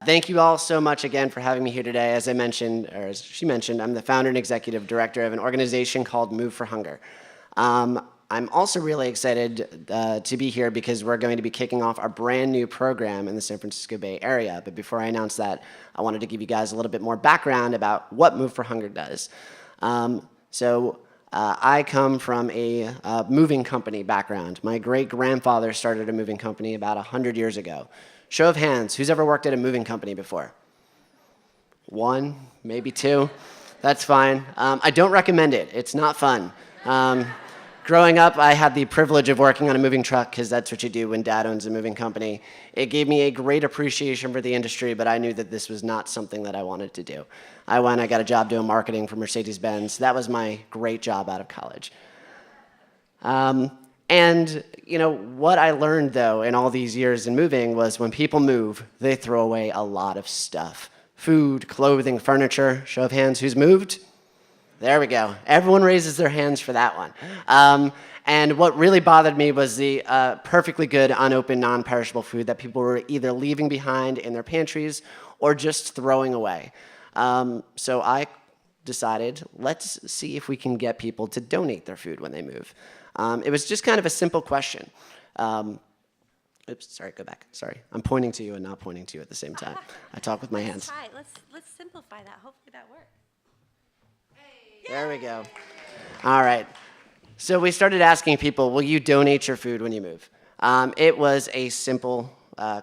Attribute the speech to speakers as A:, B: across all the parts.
A: Thank you all so much again for having me here today. As I mentioned, or as she mentioned, I'm the founder and executive director of an organization called Move for Hunger. I'm also really excited to be here because we're going to be kicking off our brand new program in the San Francisco Bay Area. But before I announce that, I wanted to give you guys a little bit more background about what Move for Hunger does. I come from a moving company background. My great-grandfather started a moving company about 100 years ago. Show of hands, who's ever worked at a moving company before? One, maybe two. That's fine. I don't recommend it. It's not fun. Growing up, I had the privilege of working on a moving truck because that's what you do when dad owns a moving company. It gave me a great appreciation for the industry, but I knew that this was not something that I wanted to do. I got a job doing marketing for Mercedes-Benz. That was my great job out of college. And what I learned, though, in all these years in moving was when people move, they throw away a lot of stuff. Food, clothing, furniture. Show of hands, who's moved? There we go. Everyone raises their hands for that one. And what really bothered me was the perfectly good, unopened, non-perishable food that people were either leaving behind in their pantries or just throwing away. So I decided, let's see if we can get people to donate their food when they move. It was just kind of a simple question. Oops, sorry, go back. Sorry, I'm pointing to you and not pointing to you at the same time. I talk with my hands.
B: Try. Let's simplify that. Hopefully that works.
A: There we go. All right. So we started asking people, will you donate your food when you move? It was a simple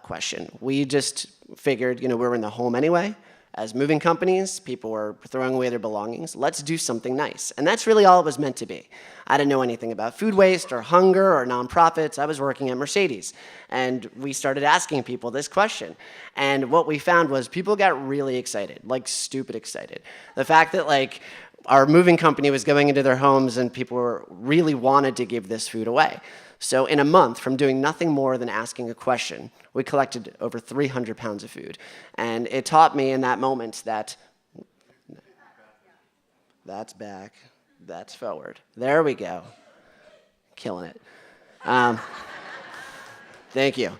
A: question. We just figured, we're in the home anyway. As moving companies, people were throwing away their belongings. Let's do something nice. And that's really all it was meant to be. I didn't know anything about food waste or hunger or nonprofits. I was working at Mercedes. And we started asking people this question. And what we found was people got really excited, like stupid excited. The fact that our moving company was going into their homes and people really wanted to give this food away. So in a month, from doing nothing more than asking a question, we collected over 300 pounds of food. And it taught me in that moment that that's back, that's forward. There we go. Killing it. Thank you.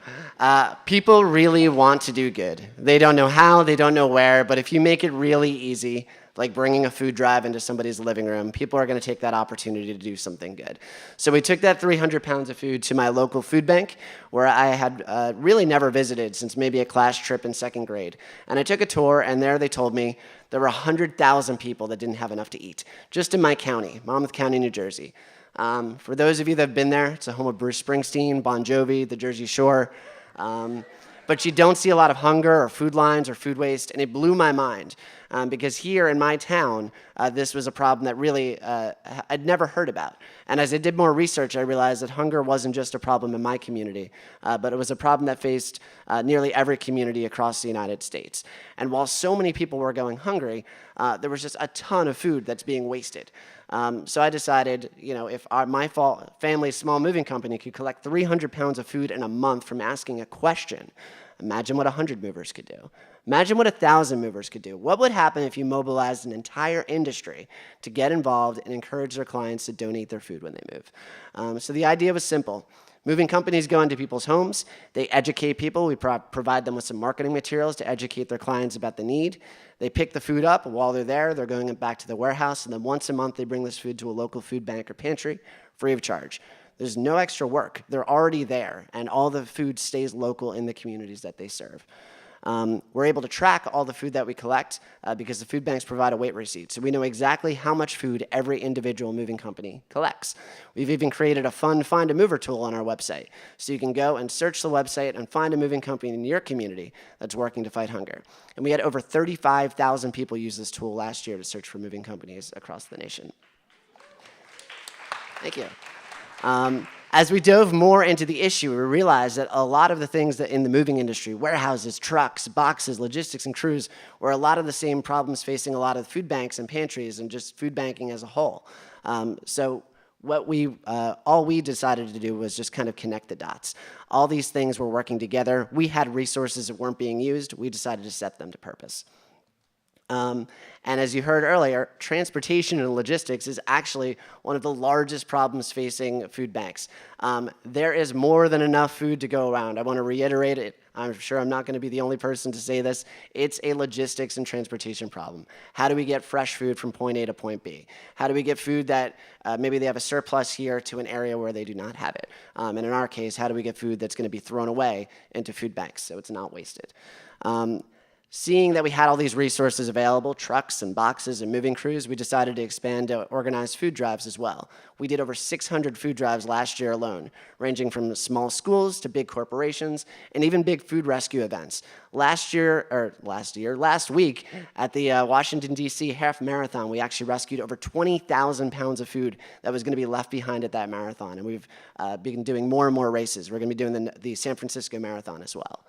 A: People really want to do good. They don't know how, they don't know where, but if you make it really easy, like bringing a food drive into somebody's living room, people are going to take that opportunity to do something good. So we took that 300 pounds of food to my local food bank, where I had really never visited since maybe a class trip in second grade. And I took a tour, and there they told me there were 100,000 people that didn't have enough to eat, just in my county, Monmouth County, New Jersey. For those of you that have been there, it's a home of Bruce Springsteen, Bon Jovi, the Jersey Shore. But you don't see a lot of hunger or food lines or food waste, and it blew my mind. Because here in my town, this was a problem that really I'd never heard about. And as I did more research, I realized that hunger wasn't just a problem in my community, but it was a problem that faced nearly every community across the United States. And while so many people were going hungry, there was just a ton of food that's being wasted. So I decided, if my family's small moving company could collect 300 pounds of food in a month from asking a question, imagine what 100 movers could do. Imagine what 1,000 movers could do. What would happen if you mobilized an entire industry to get involved and encourage their clients to donate their food when they move? So the idea was simple. Moving companies go into people's homes. They educate people. We provide them with some marketing materials to educate their clients about the need. They pick the food up. While they're there, they're going back to the warehouse. And then once a month, they bring this food to a local food bank or pantry free of charge. There's no extra work. They're already there. And all the food stays local in the communities that they serve. We're able to track all the food that we collect because the food banks provide a weight receipt. So we know exactly how much food every individual moving company collects. We've even created a fun Find a Mover tool on our website. So you can go and search the website and find a moving company in your community that's working to fight hunger. And we had over 35,000 people use this tool last year to search for moving companies across the nation. Thank you. As we dove more into the issue, we realized that a lot of the things that in the moving industry, warehouses, trucks, boxes, logistics, and crews, were a lot of the same problems facing a lot of food banks and pantries and just food banking as a whole. So all we decided to do was just kind of connect the dots. All these things were working together. We had resources that weren't being used. We decided to set them to purpose. And as you heard earlier, transportation and logistics is actually one of the largest problems facing food banks. There is more than enough food to go around. I want to reiterate it I'm sure I'm not going to be the only person to say this. It's a logistics and transportation problem. How do we get fresh food from point A to point B? How do we get food that maybe they have a surplus here to an area where they do not have it? And in our case, how do we get food that's going to be thrown away into food banks so it's not wasted? Seeing that we had all these resources available, trucks and boxes and moving crews, we decided to expand to organized food drives as well. We did over 600 food drives last year alone, ranging from small schools to big corporations and even big food rescue events. Last week at the Washington, D.C. half marathon, we actually rescued over 20,000 pounds of food that was going to be left behind at that marathon. And we've been doing more and more races. We're going to be doing the San Francisco Marathon as well.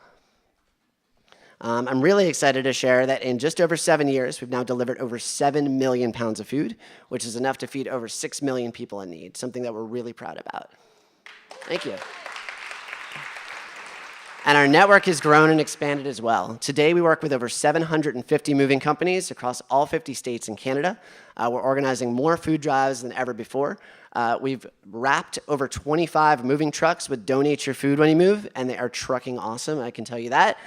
A: I'm really excited to share that in just over 7 years, we've now delivered over 7 million pounds of food, which is enough to feed over 6 million people in need, something that we're really proud about. Thank you. And our network has grown and expanded as well. Today, we work with over 750 moving companies across all 50 states and Canada. We're organizing more food drives than ever before. We've wrapped over 25 moving trucks with Donate Your Food When You Move, and they are trucking awesome, I can tell you that.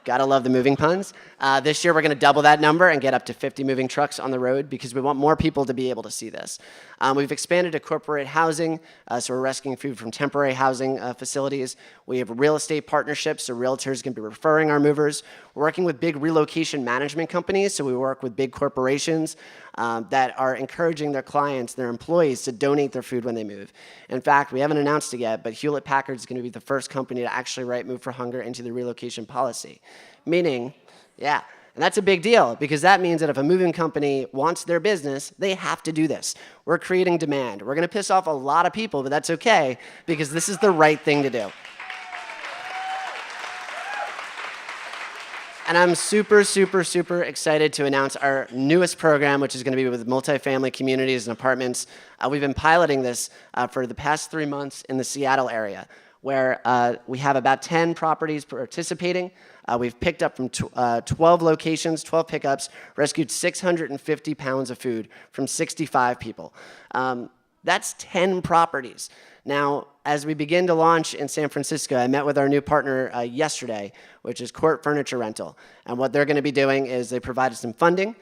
A: Gotta love the moving puns. This year, we're gonna double that number and get up to 50 moving trucks on the road because we want more people to be able to see this. We've expanded to corporate housing, so we're rescuing food from temporary housing facilities. We have real estate partnerships, so realtors can be referring our movers. We're working with big relocation management companies, so we work with big corporations that are encouraging their clients, their employees, to donate their food when they move. In fact, we haven't announced it yet, but Hewlett-Packard is going to be the first company to actually write Move for Hunger into the relocation policy. Meaning, yeah, and that's a big deal because that means that if a moving company wants their business, they have to do this. We're creating demand. We're going to piss off a lot of people, but that's okay because this is the right thing to do. And I'm super, super, super excited to announce our newest program, which is going to be with multifamily communities and apartments. We've been piloting this for the past 3 months in the Seattle area, where we have about 10 properties participating. We've picked up from 12 locations, 12 pickups, rescued 650 pounds of food from 65 people. That's 10 properties. Now, as we begin to launch in San Francisco, I met with our new partner yesterday, which is Court Furniture Rental. And what they're going to be doing is they provided some funding.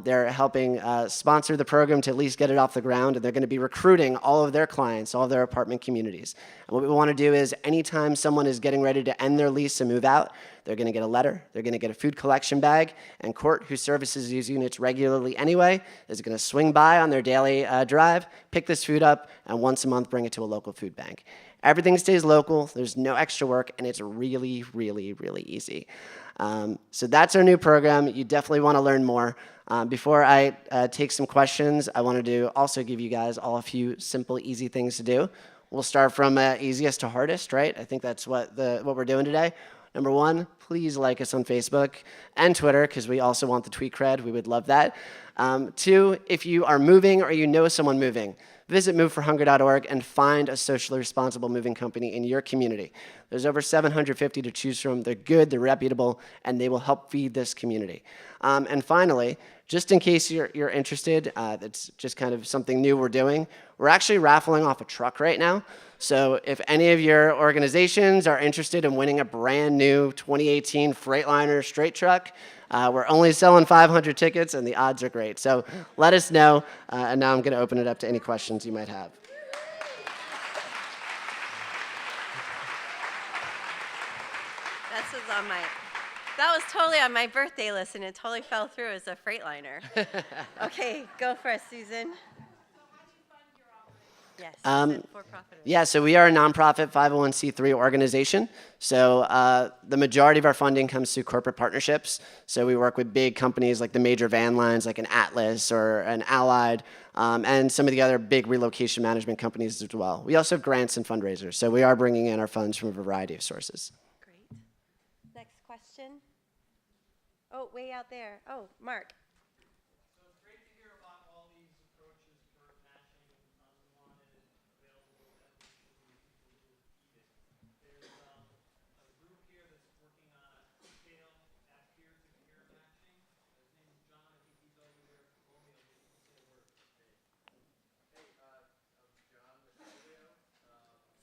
A: They're helping sponsor the program to at least get it off the ground, and they're going to be recruiting all of their clients, all of their apartment communities. And what we want to do is anytime someone is getting ready to end their lease and move out, they're going to get a letter, they're going to get a food collection bag, and Court, who services these units regularly anyway, is going to swing by on their daily drive, pick this food up, and once a month bring it to a local food bank. Everything stays local, there's no extra work, and it's really, really, really easy. So that's our new program. You definitely want to learn more. Before I take some questions, I wanted to also give you guys all a few simple, easy things to do. We'll start from easiest to hardest, right? I think that's what we're doing today. Number one, please like us on Facebook and Twitter, because we also want the tweet cred. We would love that. Two, if you are moving or you know someone moving, visit moveforhunger.org and find a socially responsible moving company in your community. There's over 750 to choose from. They're good, they're reputable, and they will help feed this community. And finally, just in case you're interested, that's just kind of something new we're doing. We're actually raffling off a truck right now. So if any of your organizations are interested in winning a brand new 2018 Freightliner straight truck, we're only selling 500 tickets, and the odds are great. So let us know, and now I'm going to open it up to any questions you might have.
B: That was totally on my birthday list, and it totally fell through as a Freightliner. Okay, go for it, Susan. Yes, for-profit.
A: Yeah, so we are a nonprofit 501c3 organization. So the majority of our funding comes through corporate partnerships. So we work with big companies like the major van lines, like an Atlas or an Allied, and some of the other big relocation management companies as well. We also have grants and fundraisers. So we are bringing in our funds from a variety of sources.
B: Great. Next question. Oh, way out there. Oh, Mark.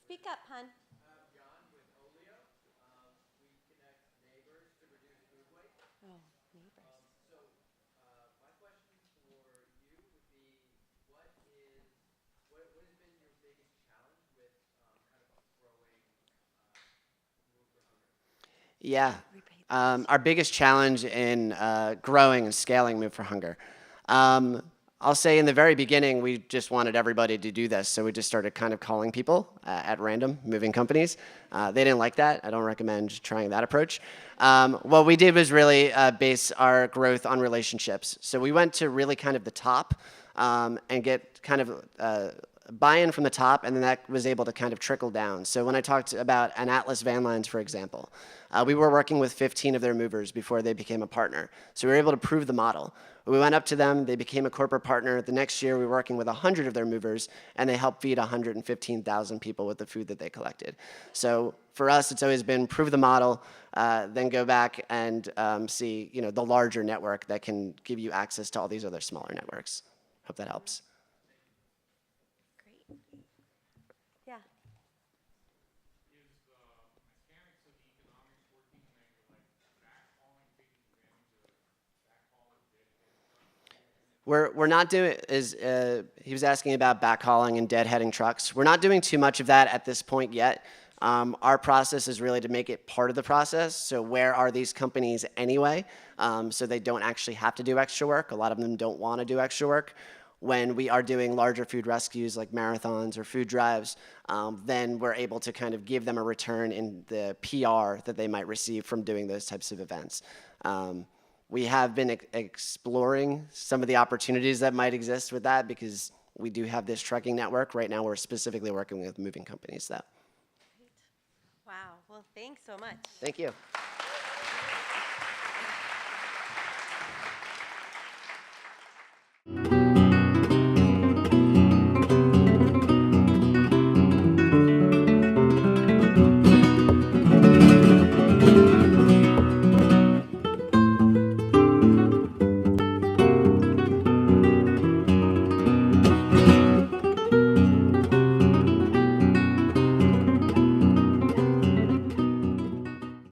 B: Speak up, hon.
A: Yeah. Our biggest challenge in growing and scaling Move for Hunger. I'll say in the very beginning, we just wanted everybody to do this. So we just started kind of calling people at random, moving companies. They didn't like that. I don't recommend trying that approach. What we did was really base our growth on relationships. So we went to really kind of the top and get kind of buy-in from the top, and then that was able to kind of trickle down. So when I talked about an Atlas Van Lines, for example, we were working with 15 of their movers before they became a partner. So we were able to prove the model. We went up to them, they became a corporate partner. The next year, we were working with 100 of their movers, and they helped feed 115,000 people with the food that they collected. So for us, it's always been prove the model, then go back and see the larger network that can give you access to all these other smaller networks. Hope that helps.
B: Great. Yeah.
A: We're not doing, he was asking about backhauling and deadheading trucks. We're not doing too much of that at this point yet. Our process is really to make it part of the process. So where are these companies anyway? So they don't actually have to do extra work. A lot of them don't want to do extra work. When we are doing larger food rescues like marathons or food drives, then we're able to kind of give them a return in the PR that they might receive from doing those types of events. We have been exploring some of the opportunities that might exist with that because we do have this trucking network. Right now, we're specifically working with moving companies, though.
B: Wow. Well, thanks so much.
A: Thank you.